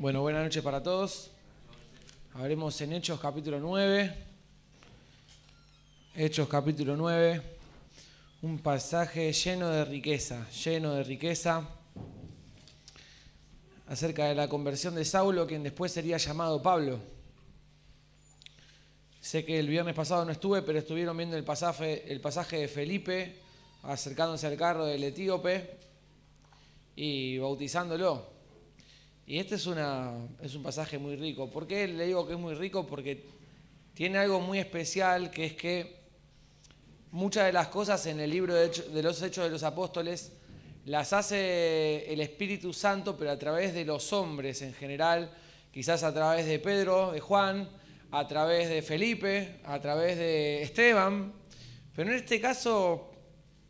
Bueno, buenas noches para todos. Hablemos en Hechos capítulo 9. Hechos capítulo 9. Un pasaje lleno de riqueza, acerca de la conversión de Saulo, quien después sería llamado Pablo. Sé que el viernes pasado no estuve, pero estuvieron viendo el pasaje de Felipe, acercándose al carro del etíope y bautizándolo. Y este es un pasaje muy rico. ¿Por qué le digo que es muy rico? Porque tiene algo muy especial, que es que muchas de las cosas en el libro de los Hechos de los Apóstoles las hace el Espíritu Santo, pero a través de los hombres en general, quizás a través de Pedro, de Juan, a través de Felipe, a través de Esteban, pero en este caso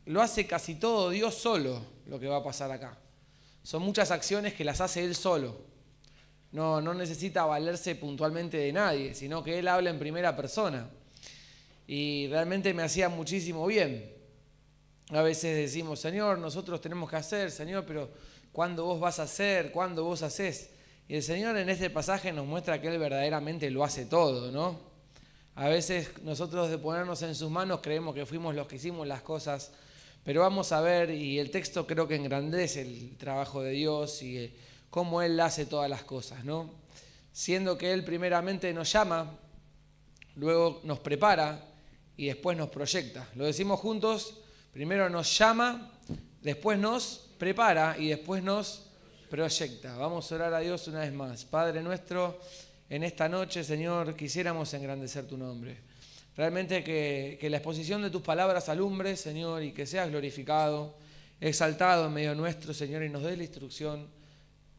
lo hace casi todo Dios solo, lo que va a pasar acá. Son muchas acciones que las hace Él solo. No necesita valerse puntualmente de nadie, sino que Él habla en primera persona. Y realmente me hacía muchísimo bien. A veces decimos, Señor, nosotros tenemos que hacer, Señor, pero ¿cuándo vos vas a hacer? ¿Cuándo vos hacés? Y el Señor en este pasaje nos muestra que Él verdaderamente lo hace todo, ¿no? A veces nosotros de ponernos en sus manos creemos que fuimos los que hicimos las cosas, pero vamos a ver, y el texto creo que engrandece el trabajo de Dios y cómo Él hace todas las cosas, ¿no? Siendo que Él primeramente nos llama, luego nos prepara y después nos proyecta. Lo decimos juntos, primero nos llama, después nos prepara y después nos proyecta. Vamos a orar a Dios una vez más. Padre nuestro, en esta noche, Señor, quisiéramos engrandecer tu nombre. Realmente que la exposición de tus palabras alumbre, Señor, y que seas glorificado, exaltado en medio nuestro, Señor, y nos dé la instrucción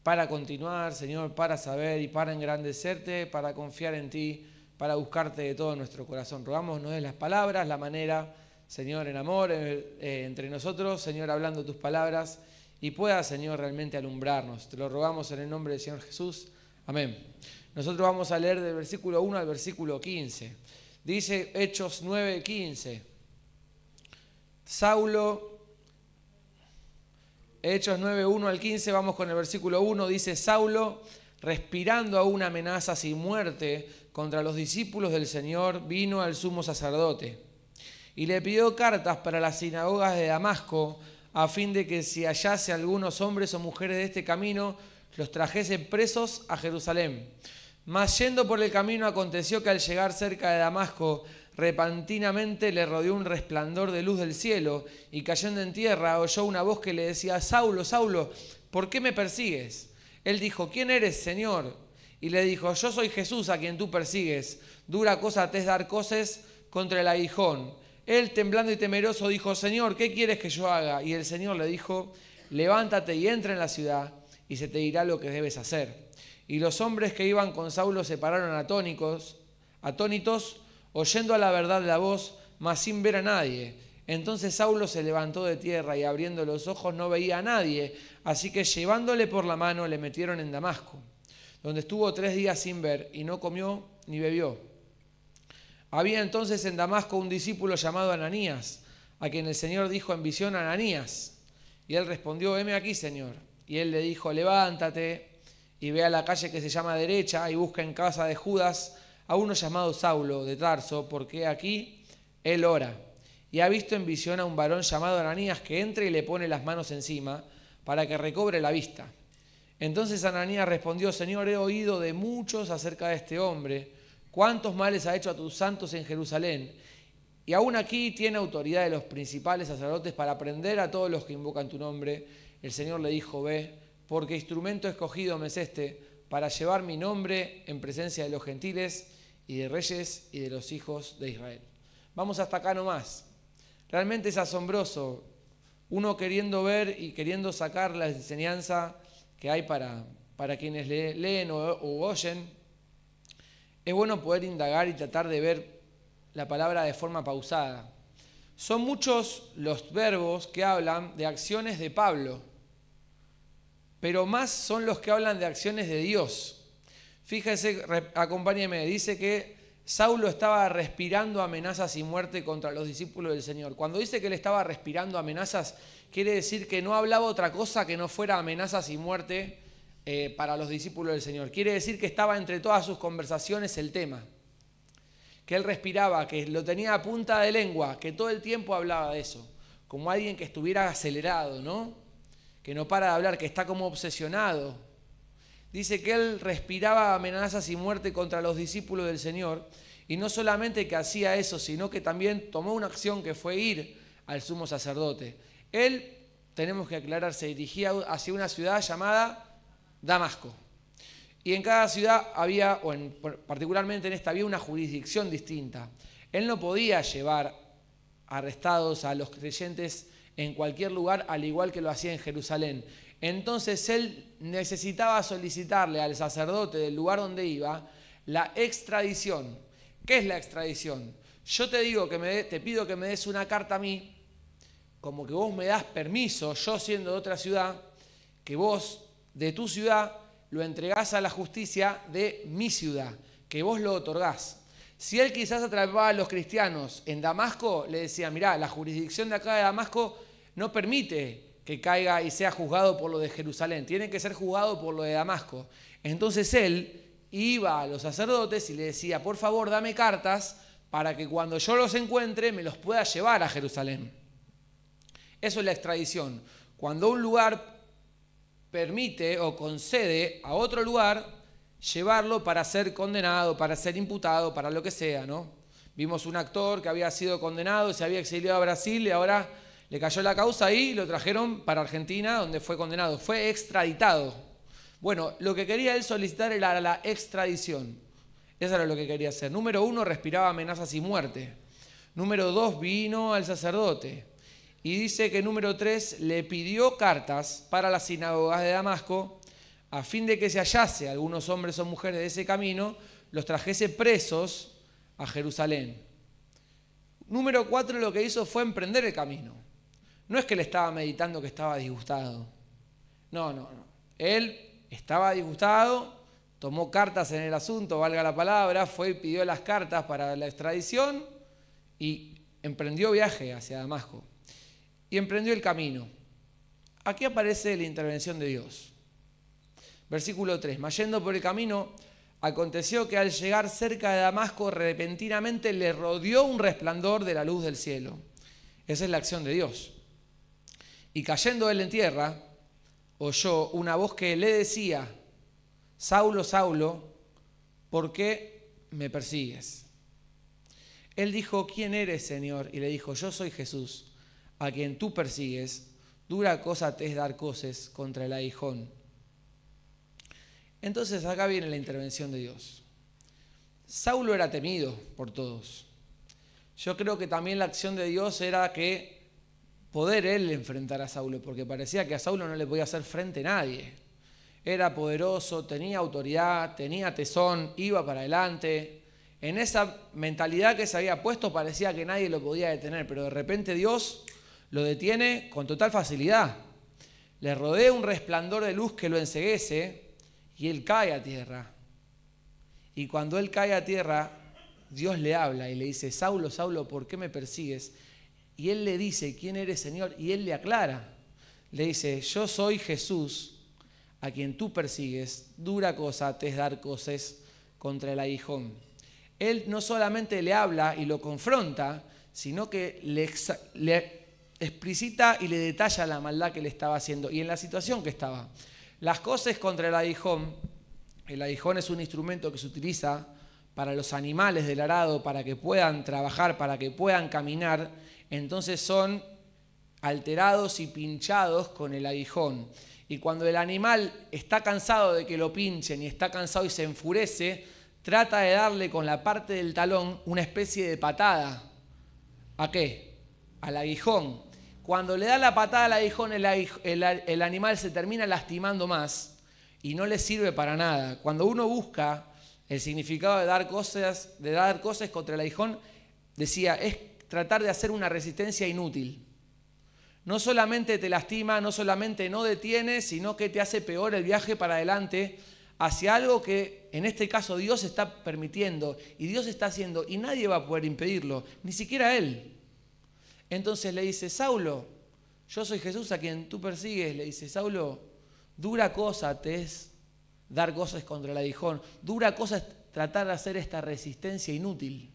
para continuar, Señor, para saber y para engrandecerte, para confiar en ti, para buscarte de todo nuestro corazón. Rogamos nos des las palabras, la manera, Señor, en amor entre nosotros, Señor, hablando tus palabras, y pueda, Señor, realmente alumbrarnos. Te lo rogamos en el nombre del Señor Jesús. Amén. Nosotros vamos a leer del versículo 1 al versículo 15. Dice Hechos 9:15. Hechos 9:1 al 15, vamos con el versículo 1. Dice: Saulo, respirando aún amenazas y muerte contra los discípulos del Señor, vino al sumo sacerdote y le pidió cartas para las sinagogas de Damasco, a fin de que si hallase algunos hombres o mujeres de este camino, los trajese presos a Jerusalén. Mas yendo por el camino aconteció que al llegar cerca de Damasco, repentinamente le rodeó un resplandor de luz del cielo, y cayendo en tierra oyó una voz que le decía: Saulo, Saulo, ¿por qué me persigues? Él dijo: ¿Quién eres, Señor? Y le dijo: Yo soy Jesús a quien tú persigues. Dura cosa te es dar coces contra el aguijón. Él, temblando y temeroso, dijo: Señor, ¿qué quieres que yo haga? Y el Señor le dijo: Levántate y entra en la ciudad, y se te dirá lo que debes hacer. Y los hombres que iban con Saulo se pararon atónitos, oyendo a la verdad la voz, mas sin ver a nadie. Entonces Saulo se levantó de tierra y abriendo los ojos no veía a nadie, así que llevándole por la mano le metieron en Damasco, donde estuvo 3 días sin ver y no comió ni bebió. Había entonces en Damasco un discípulo llamado Ananías, a quien el Señor dijo en visión: Ananías. Y él respondió: heme aquí, Señor. Y él le dijo: levántate y ve a la calle que se llama Derecha y busca en casa de Judas a uno llamado Saulo de Tarso, porque aquí él ora. Y ha visto en visión a un varón llamado Ananías que entra y le pone las manos encima para que recobre la vista. Entonces Ananías respondió: Señor, he oído de muchos acerca de este hombre, cuántos males ha hecho a tus santos en Jerusalén, y aún aquí tiene autoridad de los principales sacerdotes para prender a todos los que invocan tu nombre. El Señor le dijo: ve, porque instrumento escogido me es este, para llevar mi nombre en presencia de los gentiles y de reyes y de los hijos de Israel. Vamos hasta acá nomás. Realmente es asombroso uno queriendo ver y queriendo sacar la enseñanza que hay para quienes leen o oyen. Es bueno poder indagar y tratar de ver la palabra de forma pausada. Son muchos los verbos que hablan de acciones de Pablo, pero más son los que hablan de acciones de Dios. Fíjese, acompáñeme, dice que Saulo estaba respirando amenazas y muerte contra los discípulos del Señor. Cuando dice que él estaba respirando amenazas, quiere decir que no hablaba otra cosa que no fuera amenazas y muerte para los discípulos del Señor. Quiere decir que estaba entre todas sus conversaciones el tema, que él respiraba, que lo tenía a punta de lengua, que todo el tiempo hablaba de eso, como alguien que estuviera acelerado, ¿no? Que no para de hablar, que está como obsesionado. Dice que él respiraba amenazas y muerte contra los discípulos del Señor, y no solamente que hacía eso, sino que también tomó una acción que fue ir al sumo sacerdote. Él, tenemos que aclarar, se dirigía hacia una ciudad llamada Damasco. Y en cada ciudad había, particularmente en esta, había una jurisdicción distinta. Él no podía llevar arrestados a los creyentes en cualquier lugar, al igual que lo hacía en Jerusalén. Entonces él necesitaba solicitarle al sacerdote del lugar donde iba la extradición. ¿Qué es la extradición? Yo te digo te pido que me des una carta a mí, como que vos me das permiso, yo siendo de otra ciudad, que vos de tu ciudad lo entregás a la justicia de mi ciudad, que vos lo otorgás. Si él quizás atrapaba a los cristianos en Damasco, le decía, mirá, la jurisdicción de acá de Damasco no permite que caiga y sea juzgado por lo de Jerusalén, tiene que ser juzgado por lo de Damasco. Entonces él iba a los sacerdotes y le decía, por favor, dame cartas para que cuando yo los encuentre me los pueda llevar a Jerusalén. Eso es la extradición. Cuando un lugar permite o concede a otro lugar llevarlo para ser condenado, para ser imputado, para lo que sea, ¿no? Vimos un actor que había sido condenado, se había exiliado a Brasil y ahora le cayó la causa y lo trajeron para Argentina, donde fue condenado. Fue extraditado. Bueno, lo que quería él solicitar era la extradición. Eso era lo que quería hacer. Número 1, respiraba amenazas y muerte. Número 2, vino al sacerdote. Y dice que número 3, le pidió cartas para las sinagogas de Damasco, a fin de que se hallase algunos hombres o mujeres de ese camino, los trajese presos a Jerusalén. Número 4, lo que hizo fue emprender el camino. No es que él estaba meditando que estaba disgustado. No. Él estaba disgustado, tomó cartas en el asunto, valga la palabra, fue y pidió las cartas para la extradición y emprendió viaje hacia Damasco. Y emprendió el camino. Aquí aparece la intervención de Dios. Versículo 3. Mas yendo por el camino, aconteció que al llegar cerca de Damasco, repentinamente le rodeó un resplandor de la luz del cielo. Esa es la acción de Dios. Y cayendo él en tierra, oyó una voz que le decía, Saulo, Saulo, ¿por qué me persigues? Él dijo, ¿quién eres, Señor? Y le dijo, yo soy Jesús, a quien tú persigues. Dura cosa te es dar coces contra el aguijón. Entonces acá viene la intervención de Dios. Saulo era temido por todos. Yo creo que también la acción de Dios era que poder él enfrentar a Saulo, porque parecía que a Saulo no le podía hacer frente a nadie. Era poderoso, tenía autoridad, tenía tesón, iba para adelante. En esa mentalidad que se había puesto parecía que nadie lo podía detener, pero de repente Dios lo detiene con total facilidad. Le rodea un resplandor de luz que lo enceguece y él cae a tierra. Y cuando él cae a tierra, Dios le habla y le dice, Saulo, Saulo, ¿por qué me persigues? Y él le dice, ¿quién eres, Señor? Y él le aclara. Le dice, yo soy Jesús, a quien tú persigues. Dura cosa te es dar coces contra el aguijón. Él no solamente le habla y lo confronta, sino que le explicita y le detalla la maldad que le estaba haciendo y en la situación que estaba. Las coces contra el aguijón es un instrumento que se utiliza para los animales del arado, para que puedan trabajar, para que puedan caminar. Entonces son alterados y pinchados con el aguijón. Y cuando el animal está cansado de que lo pinchen y está cansado y se enfurece, trata de darle con la parte del talón una especie de patada. ¿A qué? Al aguijón. Cuando le da la patada al aguijón, el animal se termina lastimando más y no le sirve para nada. Cuando uno busca el significado de dar cosas contra el aguijón, decía, es tratar de hacer una resistencia inútil. No solamente te lastima, no solamente no detiene, sino que te hace peor el viaje para adelante hacia algo que en este caso Dios está permitiendo y Dios está haciendo y nadie va a poder impedirlo, ni siquiera Él. Entonces le dice, Saulo, yo soy Jesús a quien tú persigues. Le dice, Saulo, dura cosa te es dar cosas contra el aguijón. Dura cosa es tratar de hacer esta resistencia inútil.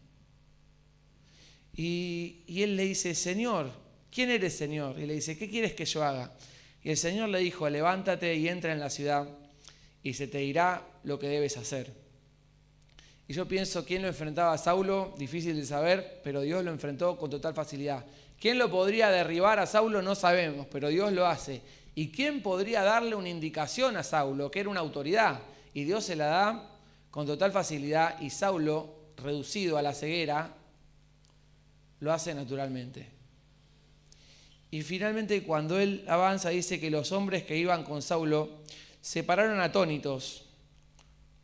Y él le dice, Señor, ¿quién eres, Señor? Y le dice, ¿qué quieres que yo haga? Y el Señor le dijo, levántate y entra en la ciudad y se te dirá lo que debes hacer. Y yo pienso, ¿quién lo enfrentaba a Saulo? Difícil de saber, pero Dios lo enfrentó con total facilidad. ¿Quién lo podría derribar a Saulo? No sabemos, pero Dios lo hace. ¿Y quién podría darle una indicación a Saulo, que era una autoridad? Y Dios se la da con total facilidad y Saulo, reducido a la ceguera, lo hace naturalmente. Y finalmente cuando él avanza dice que los hombres que iban con Saulo se pararon atónitos,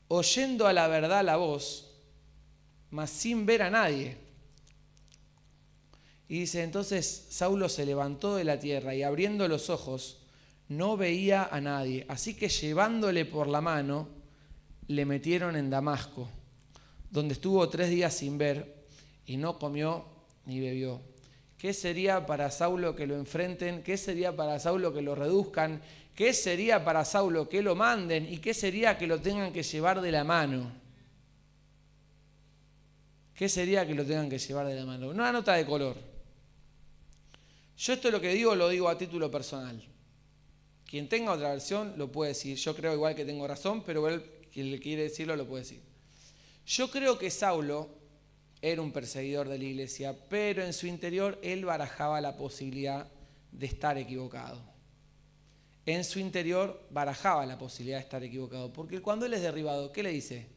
oyendo a la verdad la voz, mas sin ver a nadie. Y dice, entonces Saulo se levantó de la tierra y abriendo los ojos no veía a nadie. Así que llevándole por la mano, le metieron en Damasco, donde estuvo 3 días sin ver y no comió ni bebió. ¿Qué sería para Saulo que lo enfrenten? ¿Qué sería para Saulo que lo reduzcan? ¿Qué sería para Saulo que lo manden? ¿Y qué sería que lo tengan que llevar de la mano? ¿Qué sería que lo tengan que llevar de la mano? Una nota de color. Yo esto lo que digo, lo digo a título personal. Quien tenga otra versión lo puede decir. Yo creo igual que tengo razón, pero él, quien le quiere decirlo lo puede decir. Yo creo que Saulo era un perseguidor de la iglesia, pero en su interior él barajaba la posibilidad de estar equivocado. En su interior barajaba la posibilidad de estar equivocado, porque cuando él es derribado, ¿qué le dice?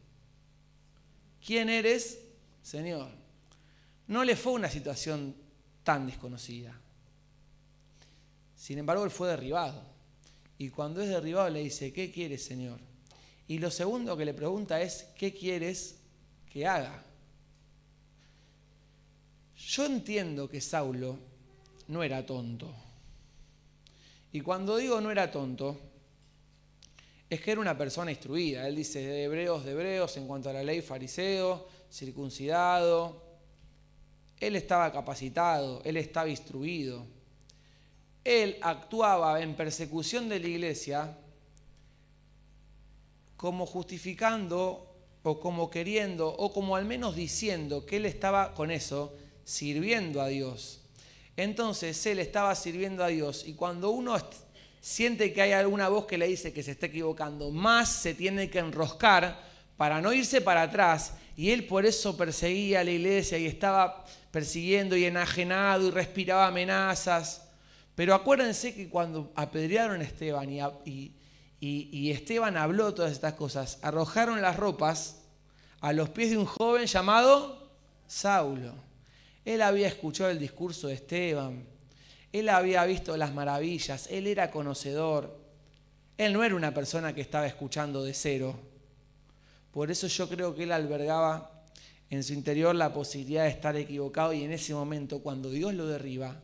¿Quién eres, Señor? No le fue una situación tan desconocida. Sin embargo, él fue derribado. Y cuando es derribado le dice, ¿qué quieres, Señor? Y lo segundo que le pregunta es, ¿qué quieres que haga? Yo entiendo que Saulo no era tonto. Y cuando digo no era tonto, es que era una persona instruida. Él dice de hebreos, en cuanto a la ley, fariseo, circuncidado. Él estaba capacitado, él estaba instruido. Él actuaba en persecución de la iglesia como justificando o como queriendo o como al menos diciendo que él estaba con eso sirviendo a Dios. Entonces él estaba sirviendo a Dios y cuando uno siente que hay alguna voz que le dice que se está equivocando, más se tiene que enroscar para no irse para atrás y él por eso perseguía a la iglesia y estaba persiguiendo y enajenado y respiraba amenazas. Pero acuérdense que cuando apedrearon a Esteban y Esteban habló todas estas cosas, arrojaron las ropas a los pies de un joven llamado Saulo. Él había escuchado el discurso de Esteban, él había visto las maravillas, él era conocedor. Él no era una persona que estaba escuchando de cero. Por eso yo creo que él albergaba en su interior la posibilidad de estar equivocado y en ese momento, cuando Dios lo derriba,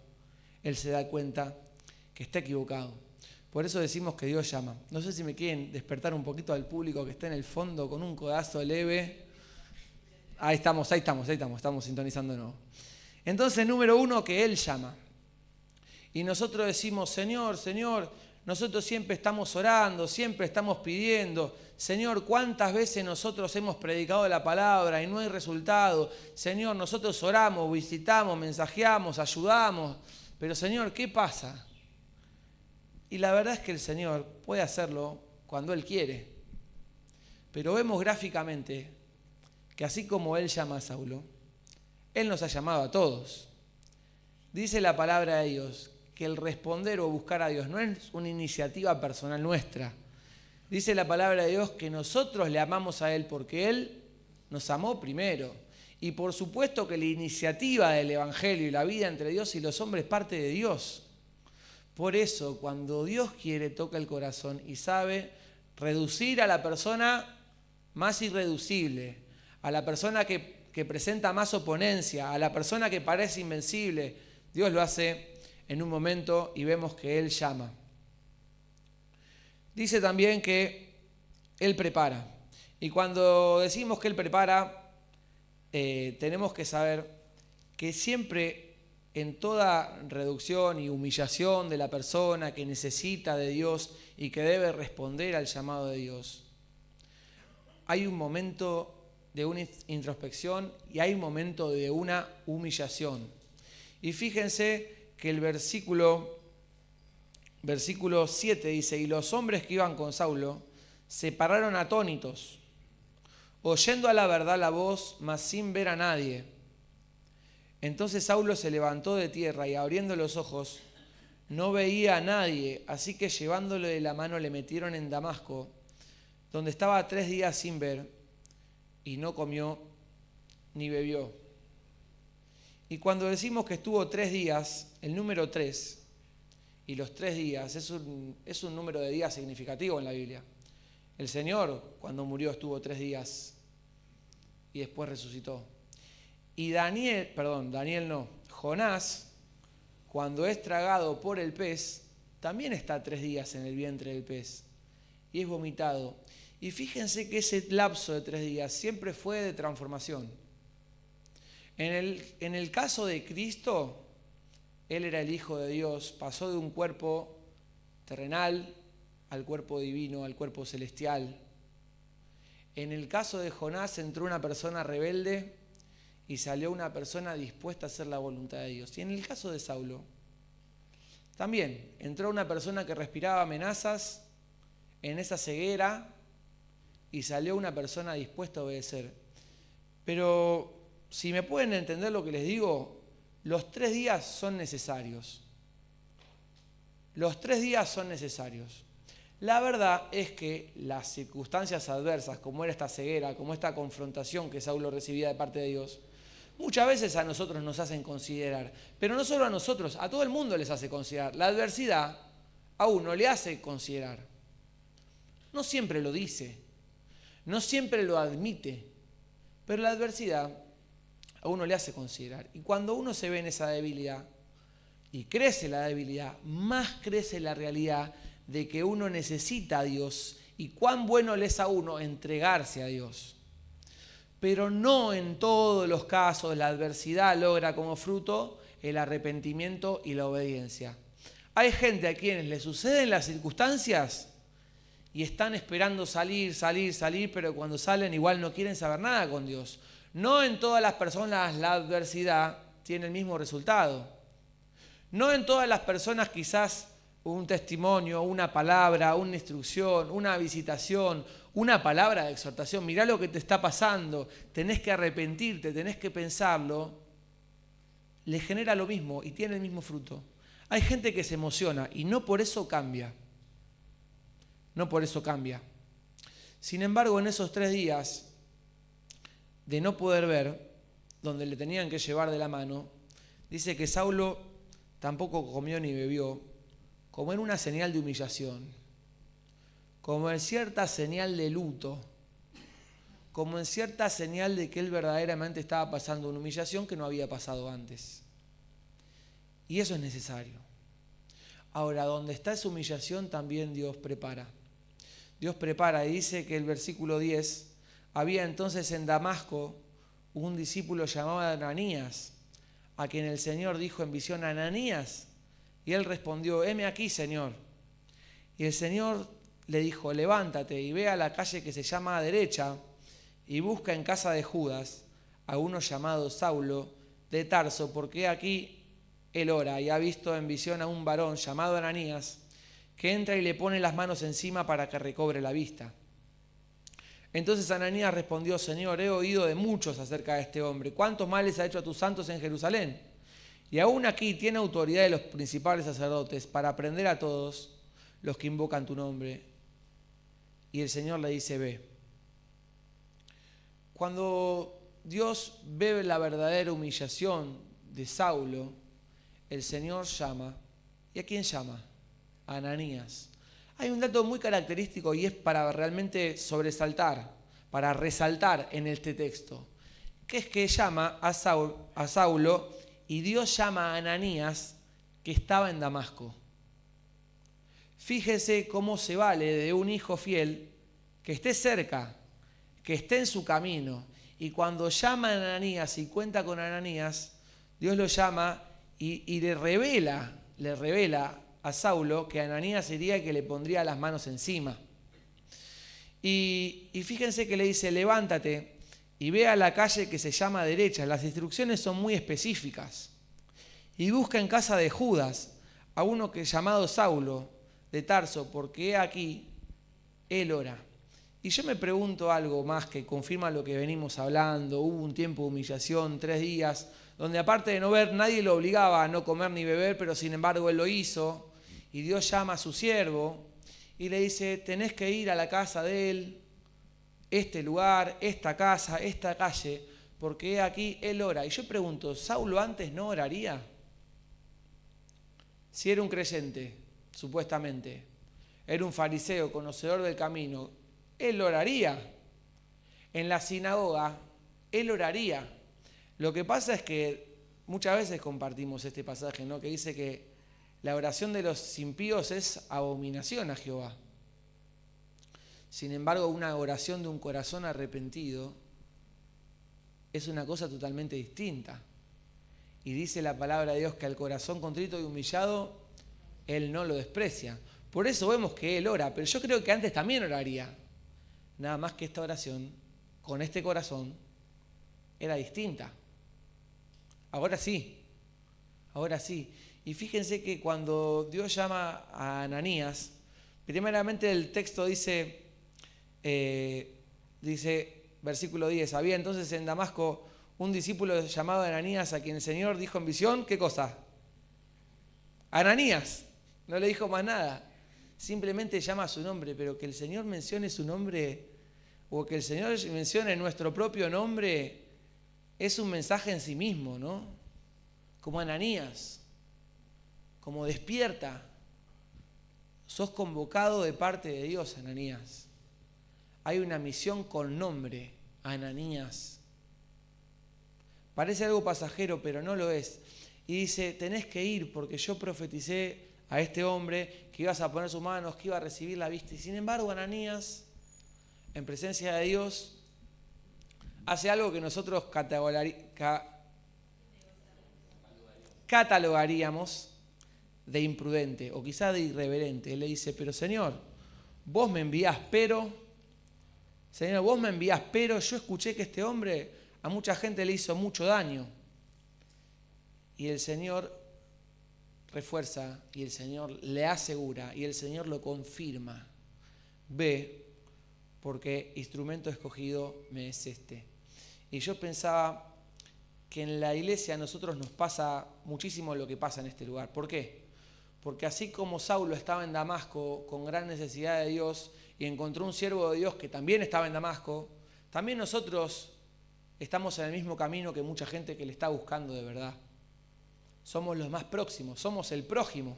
él se da cuenta que está equivocado. Por eso decimos que Dios llama. No sé si me quieren despertar un poquito al público que está en el fondo con un codazo leve. Ahí estamos sintonizando de nuevo. Entonces, número 1, que Él llama. Y nosotros decimos, Señor, Señor, nosotros siempre estamos orando, siempre estamos pidiendo. Señor, ¿cuántas veces nosotros hemos predicado la palabra y no hay resultado? Señor, nosotros oramos, visitamos, mensajeamos, ayudamos. Pero Señor, ¿qué pasa? Y la verdad es que el Señor puede hacerlo cuando Él quiere. Pero vemos gráficamente que así como Él llama a Saulo, Él nos ha llamado a todos. Dice la palabra de Dios que el responder o buscar a Dios no es una iniciativa personal nuestra. Dice la palabra de Dios que nosotros le amamos a Él porque Él nos amó primero. Y por supuesto que la iniciativa del Evangelio y la vida entre Dios y los hombres parte de Dios. Por eso, cuando Dios quiere, toca el corazón y sabe reducir a la persona más irreducible, a la persona que presenta más oponencia, a la persona que parece invencible. Dios lo hace en un momento y vemos que Él llama. Dice también que Él prepara. Y cuando decimos que Él prepara, tenemos que saber que siempre en toda reducción y humillación de la persona que necesita de Dios y que debe responder al llamado de Dios, hay un momento de una introspección y hay un momento de una humillación. Y fíjense que el versículo 7 dice: y los hombres que iban con Saulo se pararon atónitos, oyendo a la verdad la voz, mas sin ver a nadie. Entonces Saulo se levantó de tierra y abriendo los ojos no veía a nadie, así que llevándole de la mano le metieron en Damasco, donde estaba 3 días sin ver, y no comió ni bebió. Y cuando decimos que estuvo 3 días, el número 3 y los 3 días es un número de días significativo en la Biblia. El Señor, cuando murió, estuvo 3 días y después resucitó. Y Jonás, cuando es tragado por el pez, también está 3 días en el vientre del pez y es vomitado. Y fíjense que ese lapso de 3 días siempre fue de transformación. En el caso de Cristo, Él era el Hijo de Dios, pasó de un cuerpo terrenal al cuerpo divino, al cuerpo celestial. En el caso de Jonás entró una persona rebelde y salió una persona dispuesta a hacer la voluntad de Dios. Y en el caso de Saulo, también entró una persona que respiraba amenazas en esa ceguera y salió una persona dispuesta a obedecer. Pero si me pueden entender lo que les digo, los 3 días son necesarios. Los 3 días son necesarios. La verdad es que las circunstancias adversas, como era esta ceguera, como esta confrontación que Saulo recibía de parte de Dios, muchas veces a nosotros nos hacen considerar, pero no solo a nosotros, a todo el mundo les hace considerar. La adversidad a uno le hace considerar. No siempre lo dice, no siempre lo admite, pero la adversidad a uno le hace considerar. Y cuando uno se ve en esa debilidad y crece la debilidad, más crece la realidad de que uno necesita a Dios y cuán bueno le es a uno entregarse a Dios. Pero no en todos los casos la adversidad logra como fruto el arrepentimiento y la obediencia. Hay gente a quienes le suceden las circunstancias y están esperando salir, pero cuando salen igual no quieren saber nada con Dios. No en todas las personas la adversidad tiene el mismo resultado. No en todas las personas quizás un testimonio, una palabra, una instrucción, una visitación, una palabra de exhortación. Mirá lo que te está pasando, tenés que arrepentirte, tenés que pensarlo. Le genera lo mismo y tiene el mismo fruto. Hay gente que se emociona y no por eso cambia. No por eso cambia. Sin embargo, en esos 3 días de no poder ver, donde le tenían que llevar de la mano, dice que Saulo tampoco comió ni bebió, como en una señal de humillación, como en cierta señal de luto, como en cierta señal de que él verdaderamente estaba pasando una humillación que no había pasado antes. Y eso es necesario. Ahora, donde está esa humillación también Dios prepara. Dios prepara y dice que el versículo 10, había entonces en Damasco un discípulo llamado Ananías, a quien el Señor dijo en visión: Ananías. Y él respondió: heme aquí, Señor. Y el Señor le dijo: levántate y ve a la calle que se llama Derecha y busca en casa de Judas a uno llamado Saulo de Tarso, porque aquí él ora y ha visto en visión a un varón llamado Ananías que entra y le pone las manos encima para que recobre la vista. Entonces Ananías respondió: Señor, he oído de muchos acerca de este hombre. ¿Cuántos males ha hecho a tus santos en Jerusalén? Y aún aquí tiene autoridad de los principales sacerdotes para prender a todos los que invocan tu nombre. Y el Señor le dice: ve. Cuando Dios ve la verdadera humillación de Saulo, el Señor llama. ¿Y a quién llama? A Ananías. Hay un dato muy característico y es para realmente sobresaltar, para resaltar en este texto, que es que llama a Saulo y Dios llama a Ananías, que estaba en Damasco. Fíjese cómo se vale de un hijo fiel que esté cerca, que esté en su camino, y cuando llama a Ananías y cuenta con Ananías, Dios lo llama y le revela a Saulo que Ananías sería el que le pondría las manos encima. Y fíjense que le dice, levántate y ve a la calle que se llama derecha. Las instrucciones son muy específicas. Y busca en casa de Judas a uno que es llamado Saulo de Tarso, porque he aquí, él ora. Y yo me pregunto algo más que confirma lo que venimos hablando. Hubo un tiempo de humillación, 3 días, donde aparte de no ver, nadie lo obligaba a no comer ni beber, pero sin embargo él lo hizo. Y Dios llama a su siervo y le dice, tenés que ir a la casa de él, este lugar, esta casa, esta calle, porque he aquí, él ora. Y yo pregunto, ¿Saulo antes no oraría? Si era un creyente, supuestamente, era un fariseo, conocedor del camino, él oraría. En la sinagoga, él oraría. Lo que pasa es que muchas veces compartimos este pasaje, ¿no? Que dice que la oración de los impíos es abominación a Jehová. Sin embargo, una oración de un corazón arrepentido es una cosa totalmente distinta. Y dice la palabra de Dios que al corazón contrito y humillado, Él no lo desprecia. Por eso vemos que Él ora, pero yo creo que antes también oraría. Nada más que esta oración, con este corazón, era distinta. Ahora sí. Y fíjense que cuando Dios llama a Ananías, primeramente el texto dice, versículo 10, había entonces en Damasco un discípulo llamado Ananías a quien el Señor dijo en visión, ¿qué cosa? Ananías, no le dijo más nada, simplemente llama su nombre, pero que el Señor mencione su nombre o que el Señor mencione nuestro propio nombre es un mensaje en sí mismo, ¿no? Como Ananías, como despierta, sos convocado de parte de Dios, Ananías. Hay una misión con nombre, Ananías. Parece algo pasajero, pero no lo es. Y dice, tenés que ir porque yo profeticé a este hombre que ibas a poner sus manos, que iba a recibir la vista. Y sin embargo, Ananías, en presencia de Dios, hace algo que nosotros catalogaríamos de imprudente o quizá de irreverente. Él le dice, pero Señor, vos me enviás, pero yo escuché que este hombre a mucha gente le hizo mucho daño. Y el Señor refuerza, y el Señor le asegura, y el Señor lo confirma. Ve, porque instrumento escogido me es este. Y yo pensaba que en la iglesia a nosotros nos pasa muchísimo lo que pasa en este lugar. ¿Por qué? Porque así como Saulo estaba en Damasco con gran necesidad de Dios y encontró un siervo de Dios que también estaba en Damasco, también nosotros estamos en el mismo camino que mucha gente que le está buscando de verdad. Somos los más próximos, somos el prójimo.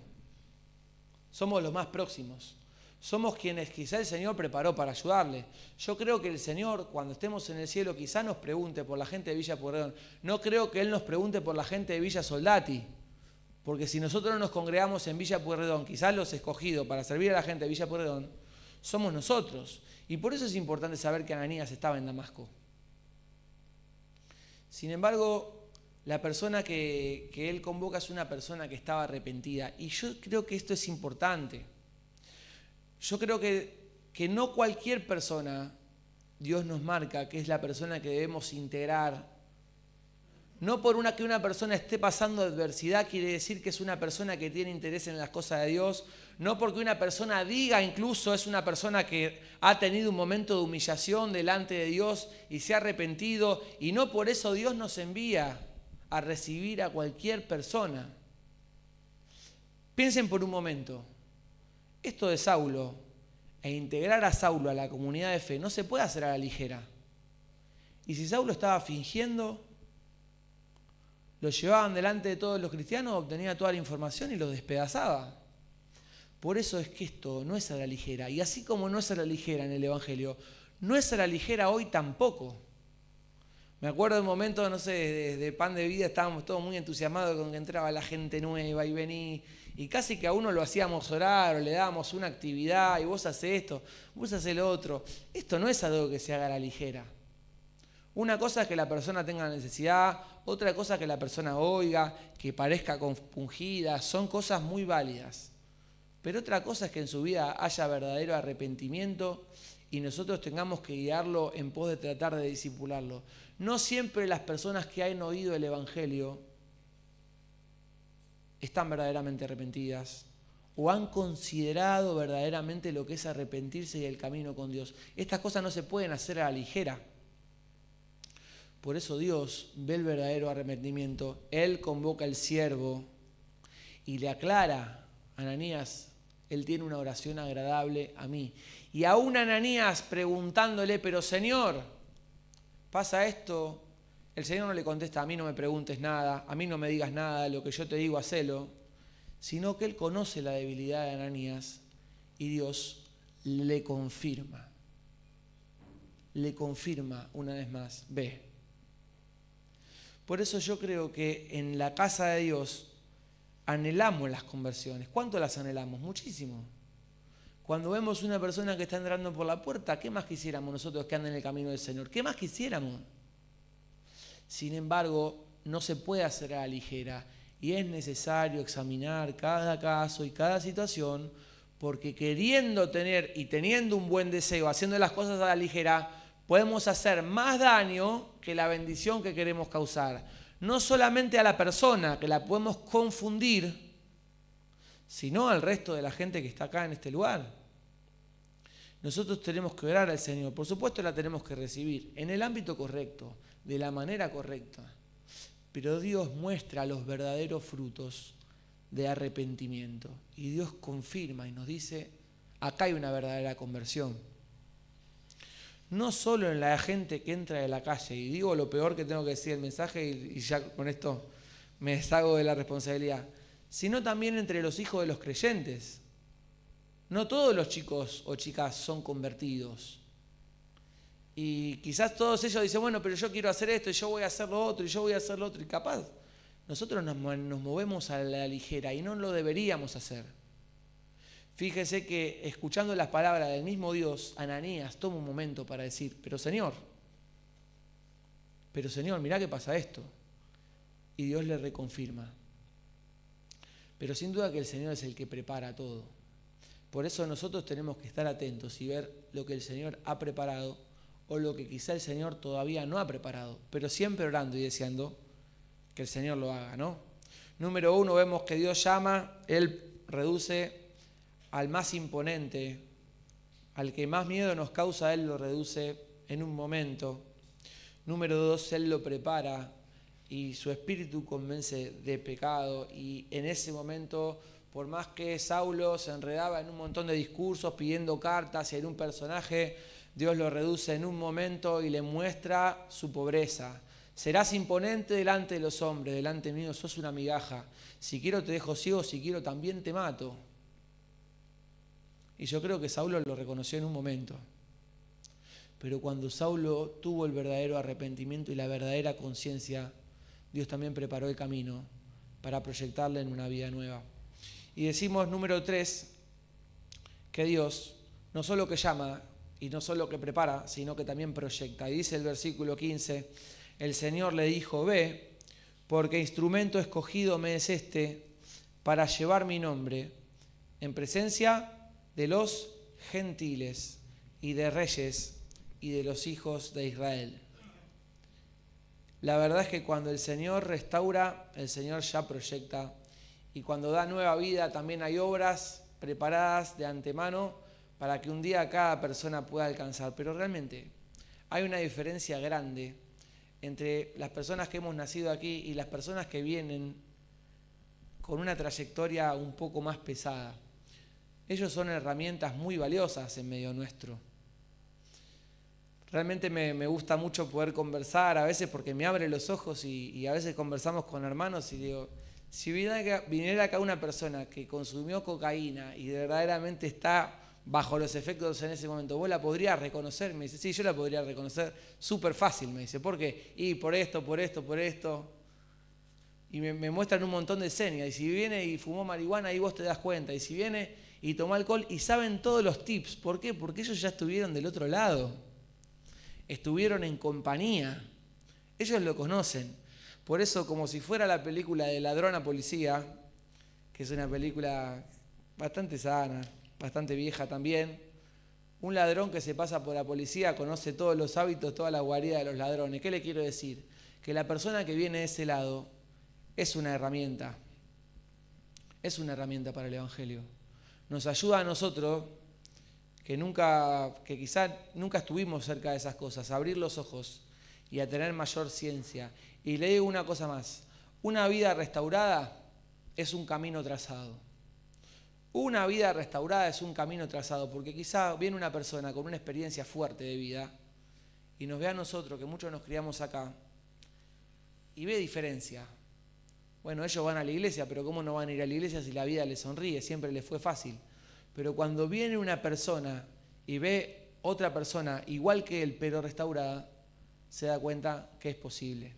Somos los más próximos. Somos quienes quizá el Señor preparó para ayudarle. Yo creo que el Señor, cuando estemos en el cielo, quizá nos pregunte por la gente de Villa Pueyrredón. No creo que Él nos pregunte por la gente de Villa Soldati. Porque si nosotros nos congregamos en Villa Pueyrredón, quizás los escogidos para servir a la gente de Villa Pueyrredón, somos nosotros. Y por eso es importante saber que Ananías estaba en Damasco. Sin embargo, la persona que él convoca es una persona que estaba arrepentida. Y yo creo que esto es importante. Yo creo que no cualquier persona Dios nos marca que es la persona que debemos integrar. No por que una persona esté pasando adversidad quiere decir que es una persona que tiene interés en las cosas de Dios. No porque una persona diga incluso es una persona que ha tenido un momento de humillación delante de Dios y se ha arrepentido. Y no por eso Dios nos envía a recibir a cualquier persona. Piensen por un momento. Esto de Saulo e integrar a Saulo a la comunidad de fe no se puede hacer a la ligera. Y si Saulo estaba fingiendo, lo llevaban delante de todos los cristianos, obtenía toda la información y los despedazaba. Por eso es que esto no es a la ligera. Y así como no es a la ligera en el Evangelio, no es a la ligera hoy tampoco. Me acuerdo de un momento, no sé, de Pan de Vida, estábamos todos muy entusiasmados con que entraba la gente nueva y venía. Y casi que a uno lo hacíamos orar o le dábamos una actividad y vos haces esto, vos haces lo otro. Esto no es algo que se haga a la ligera. Una cosa es que la persona tenga necesidad, otra cosa es que la persona oiga, que parezca compungida, son cosas muy válidas. Pero otra cosa es que en su vida haya verdadero arrepentimiento y nosotros tengamos que guiarlo en pos de tratar de discipularlo. No siempre las personas que han oído el Evangelio están verdaderamente arrepentidas o han considerado verdaderamente lo que es arrepentirse y el camino con Dios. Estas cosas no se pueden hacer a la ligera. Por eso Dios ve el verdadero arrepentimiento. Él convoca al siervo y le aclara a Ananías, él tiene una oración agradable a mí. Y aún Ananías preguntándole, pero Señor, pasa esto, el Señor no le contesta, a mí no me preguntes nada, a mí no me digas nada, lo que yo te digo, hacelo, sino que él conoce la debilidad de Ananías y Dios le confirma una vez más, ve. Por eso yo creo que en la casa de Dios anhelamos las conversiones. ¿Cuánto las anhelamos? Muchísimo. Cuando vemos una persona que está entrando por la puerta, ¿qué más quisiéramos nosotros que ande en el camino del Señor? ¿Qué más quisiéramos? Sin embargo, no se puede hacer a la ligera y es necesario examinar cada caso y cada situación, porque queriendo tener y teniendo un buen deseo, haciendo las cosas a la ligera, podemos hacer más daño que la bendición que queremos causar. No solamente a la persona, que la podemos confundir, sino al resto de la gente que está acá en este lugar. Nosotros tenemos que orar al Señor, por supuesto la tenemos que recibir en el ámbito correcto, de la manera correcta, pero Dios muestra los verdaderos frutos de arrepentimiento y Dios confirma y nos dice, acá hay una verdadera conversión. No solo en la gente que entra de la calle, y digo lo peor que tengo que decir el mensaje y ya con esto me deshago de la responsabilidad, sino también entre los hijos de los creyentes. No todos los chicos o chicas son convertidos. Y quizás todos ellos dicen, bueno, pero yo quiero hacer esto, y yo voy a hacer lo otro, y yo voy a hacer lo otro. Y capaz, nosotros nos movemos a la ligera y no lo deberíamos hacer. Fíjese que escuchando las palabras del mismo Dios, Ananías toma un momento para decir, pero Señor, mirá que pasa esto. Y Dios le reconfirma. Pero sin duda que el Señor es el que prepara todo. Por eso nosotros tenemos que estar atentos y ver lo que el Señor ha preparado o lo que quizá el Señor todavía no ha preparado, pero siempre orando y deseando que el Señor lo haga, ¿no? Número 1, vemos que Dios llama, Él reduce al más imponente, al que más miedo nos causa, Él lo reduce en un momento. Número 2, Él lo prepara y su espíritu convence de pecado, y en ese momento, por más que Saulo se enredaba en un montón de discursos pidiendo cartas y era un personaje, Dios lo reduce en un momento y le muestra su pobreza. Serás imponente delante de los hombres, delante mío sos una migaja. Si quiero te dejo ciego, si quiero también te mato. Y yo creo que Saulo lo reconoció en un momento. Pero cuando Saulo tuvo el verdadero arrepentimiento y la verdadera conciencia, Dios también preparó el camino para proyectarle en una vida nueva. Y decimos, número 3, que Dios no solo que llama y no solo que prepara, sino que también proyecta. Y dice el versículo 15, el Señor le dijo, ve, porque instrumento escogido me es este para llevar mi nombre en presencia de los gentiles y de reyes y de los hijos de Israel. La verdad es que cuando el Señor restaura, el Señor ya proyecta, y cuando da nueva vida también hay obras preparadas de antemano para que un día cada persona pueda alcanzar. Pero realmente hay una diferencia grande entre las personas que hemos nacido aquí y las personas que vienen con una trayectoria un poco más pesada. Ellos son herramientas muy valiosas en medio nuestro. Realmente me gusta mucho poder conversar a veces porque me abre los ojos y a veces conversamos con hermanos y digo, si viniera acá una persona que consumió cocaína y verdaderamente está bajo los efectos en ese momento, ¿vos la podrías reconocer? Me dice, sí, yo la podría reconocer súper fácil, me dice, ¿por qué? Y por esto. Y me muestran un montón de señas, y si viene y fumó marihuana, ahí vos te das cuenta, y si viene y tomó alcohol, y saben todos los tips, ¿por qué? Porque ellos ya estuvieron del otro lado, estuvieron en compañía, ellos lo conocen. Por eso, como si fuera la película de Ladrón a Policía, que es una película bastante sana, bastante vieja también, Un ladrón que se pasa por la policía conoce todos los hábitos, toda la guarida de los ladrones. ¿Qué le quiero decir? Que la persona que viene de ese lado es una herramienta. Es una herramienta para el Evangelio. Nos ayuda a nosotros, que quizá nunca estuvimos cerca de esas cosas, a abrir los ojos y a tener mayor ciencia. Y le digo una cosa más. Una vida restaurada es un camino trazado. Una vida restaurada es un camino trazado, porque quizá viene una persona con una experiencia fuerte de vida y nos ve a nosotros, que muchos nos criamos acá, y ve diferencia. Bueno, ellos van a la iglesia, pero ¿cómo no van a ir a la iglesia si la vida les sonríe? Siempre les fue fácil. Pero cuando viene una persona y ve otra persona igual que él, pero restaurada, se da cuenta que es posible.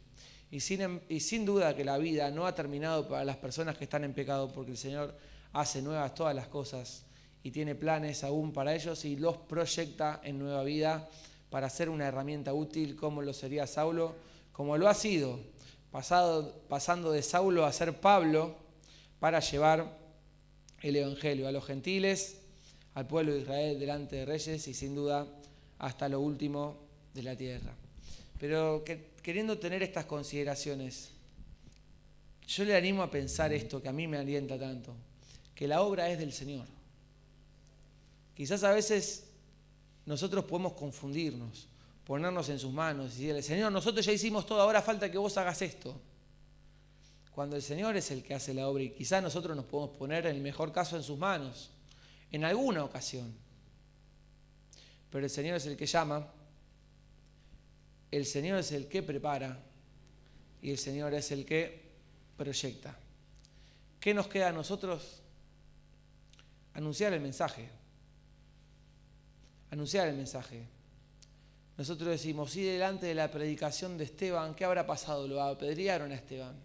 Y sin duda que la vida no ha terminado para las personas que están en pecado, porque el Señor hace nuevas todas las cosas y tiene planes aún para ellos y los proyecta en nueva vida para ser una herramienta útil, como lo sería Saulo, como lo ha sido, pasando de Saulo a ser Pablo para llevar el Evangelio a los gentiles, al pueblo de Israel delante de reyes y sin duda hasta lo último de la tierra. Pero queriendo tener estas consideraciones, yo le animo a pensar esto que a mí me alienta tanto, que la obra es del Señor. Quizás a veces nosotros podemos confundirnos, ponernos en sus manos y decirle, Señor, nosotros ya hicimos todo, ahora falta que vos hagas esto. Cuando el Señor es el que hace la obra y quizás nosotros nos podemos poner en el mejor caso en sus manos, en alguna ocasión. Pero el Señor es el que llama, el Señor es el que prepara y el Señor es el que proyecta. ¿Qué nos queda a nosotros? Anunciar el mensaje. Anunciar el mensaje. Nosotros decimos, sí, delante de la predicación de Esteban, ¿qué habrá pasado? Lo apedrearon a Esteban.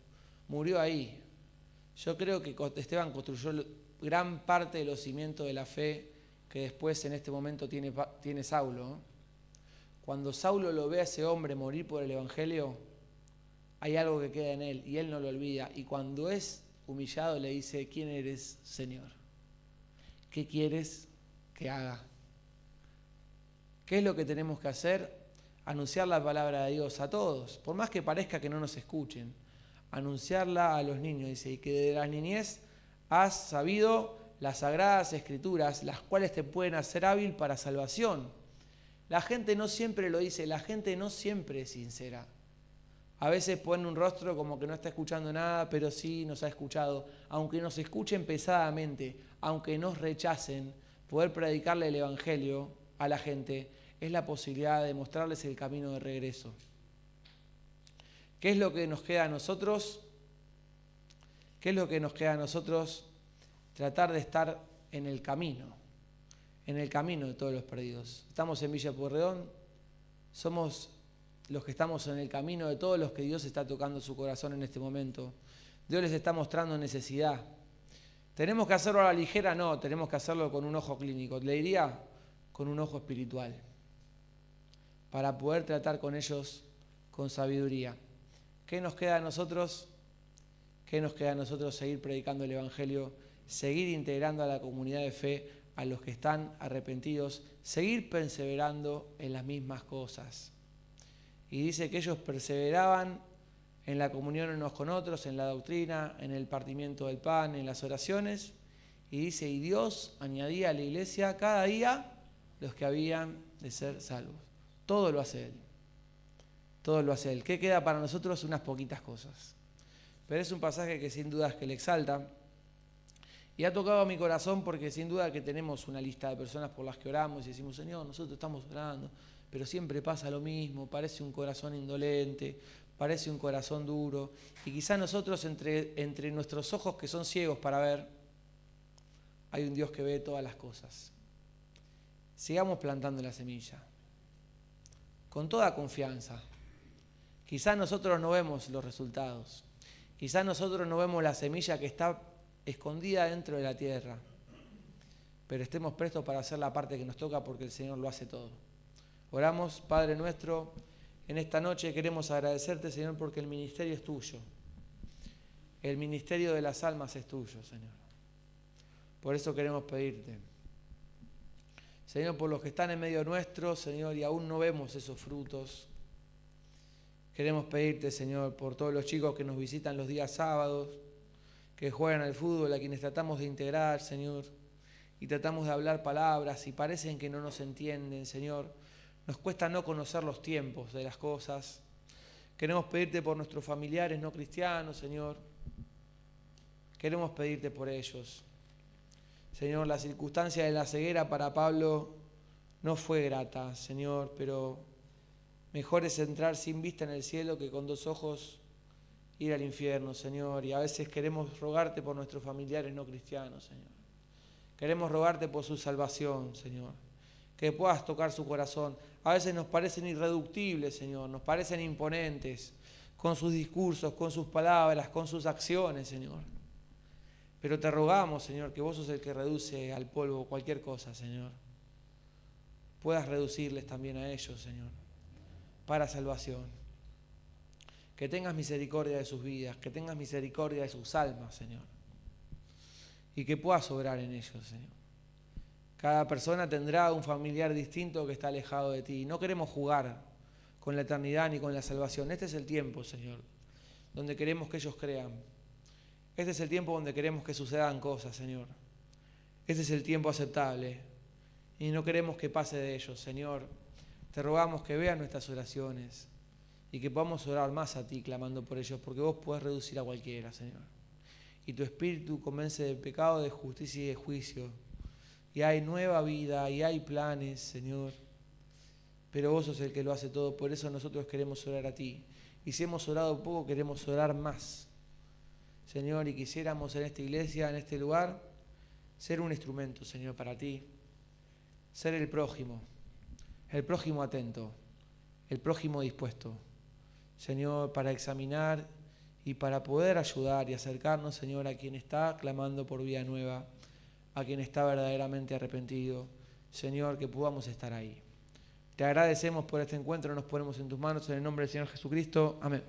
Murió ahí. Yo creo que Esteban construyó gran parte de los cimientos de la fe que después en este momento tiene Saulo. Cuando Saulo lo ve a ese hombre morir por el Evangelio, hay algo que queda en él y él no lo olvida. Y cuando es humillado le dice, ¿quién eres, Señor? ¿Qué quieres que haga? ¿Qué es lo que tenemos que hacer? Anunciar la palabra de Dios a todos, por más que parezca que no nos escuchen. Anunciarla a los niños, dice, y que de la niñez has sabido las sagradas escrituras, las cuales te pueden hacer hábil para salvación. La gente no siempre lo dice, la gente no siempre es sincera. A veces pone un rostro como que no está escuchando nada, pero sí nos ha escuchado. Aunque nos escuchen pesadamente, aunque nos rechacen, poder predicarle el Evangelio a la gente es la posibilidad de mostrarles el camino de regreso. ¿Qué es lo que nos queda a nosotros? ¿Qué es lo que nos queda a nosotros? Tratar de estar en el camino de todos los perdidos. Estamos en Villa Pueyrredón, somos los que estamos en el camino de todos los que Dios está tocando su corazón en este momento. Dios les está mostrando necesidad. ¿Tenemos que hacerlo a la ligera? No, tenemos que hacerlo con un ojo clínico. Le diría con un ojo espiritual, para poder tratar con ellos con sabiduría. ¿Qué nos queda a nosotros? ¿Qué nos queda a nosotros? Seguir predicando el Evangelio, seguir integrando a la comunidad de fe, a los que están arrepentidos, seguir perseverando en las mismas cosas. Y dice que ellos perseveraban en la comunión unos con otros, en la doctrina, en el partimiento del pan, en las oraciones. Y dice, y Dios añadía a la iglesia cada día los que habían de ser salvos. Todo lo hace Él. Todo lo hace Él. ¿Qué queda para nosotros? Unas poquitas cosas. Pero es un pasaje que sin duda es que le exalta. Y ha tocado a mi corazón porque sin duda que tenemos una lista de personas por las que oramos y decimos, Señor, nosotros estamos orando, pero siempre pasa lo mismo, parece un corazón indolente, parece un corazón duro. Y quizá nosotros entre nuestros ojos que son ciegos para ver, hay un Dios que ve todas las cosas. Sigamos plantando la semilla, con toda confianza. Quizá nosotros no vemos los resultados, quizá nosotros no vemos la semilla que está escondida dentro de la tierra, pero estemos prestos para hacer la parte que nos toca porque el Señor lo hace todo. Oramos, Padre nuestro, en esta noche queremos agradecerte, Señor, porque el ministerio es tuyo. El ministerio de las almas es tuyo, Señor. Por eso queremos pedirte Señor, por los que están en medio nuestro, Señor, y aún no vemos esos frutos. Queremos pedirte, Señor, por todos los chicos que nos visitan los días sábados, que juegan al fútbol, a quienes tratamos de integrar, Señor, y tratamos de hablar palabras y parecen que no nos entienden, Señor. Nos cuesta no conocer los tiempos de las cosas. Queremos pedirte por nuestros familiares no cristianos, Señor. Queremos pedirte por ellos. Señor, la circunstancia de la ceguera para Pablo no fue grata, Señor, pero mejor es entrar sin vista en el cielo que con 2 ojos ir al infierno, Señor. Y a veces queremos rogarte por nuestros familiares no cristianos, Señor. Queremos rogarte por su salvación, Señor. Que puedas tocar su corazón. A veces nos parecen irreductibles, Señor. Nos parecen imponentes con sus discursos, con sus palabras, con sus acciones, Señor. Pero te rogamos, Señor, que vos sos el que reduce al polvo cualquier cosa, Señor. Puedas reducirles también a ellos, Señor, para salvación. Que tengas misericordia de sus vidas, que tengas misericordia de sus almas, Señor. Y que puedas obrar en ellos, Señor. Cada persona tendrá un familiar distinto que está alejado de ti. No queremos jugar con la eternidad ni con la salvación. Este es el tiempo, Señor, donde queremos que ellos crean. Este es el tiempo donde queremos que sucedan cosas, Señor. Este es el tiempo aceptable. Y no queremos que pase de ellos, Señor. Te rogamos que vean nuestras oraciones y que podamos orar más a ti clamando por ellos, porque vos podés reducir a cualquiera, Señor. Y tu Espíritu convence del pecado, de justicia y de juicio. Y hay nueva vida, y hay planes, Señor. Pero vos sos el que lo hace todo, por eso nosotros queremos orar a ti. Y si hemos orado poco, queremos orar más, Señor, y quisiéramos en esta iglesia, en este lugar, ser un instrumento, Señor, para ti. Ser el prójimo atento, el prójimo dispuesto, Señor, para examinar y para poder ayudar y acercarnos, Señor, a quien está clamando por vida nueva, a quien está verdaderamente arrepentido, Señor, que podamos estar ahí. Te agradecemos por este encuentro, nos ponemos en tus manos, en el nombre del Señor Jesucristo. Amén.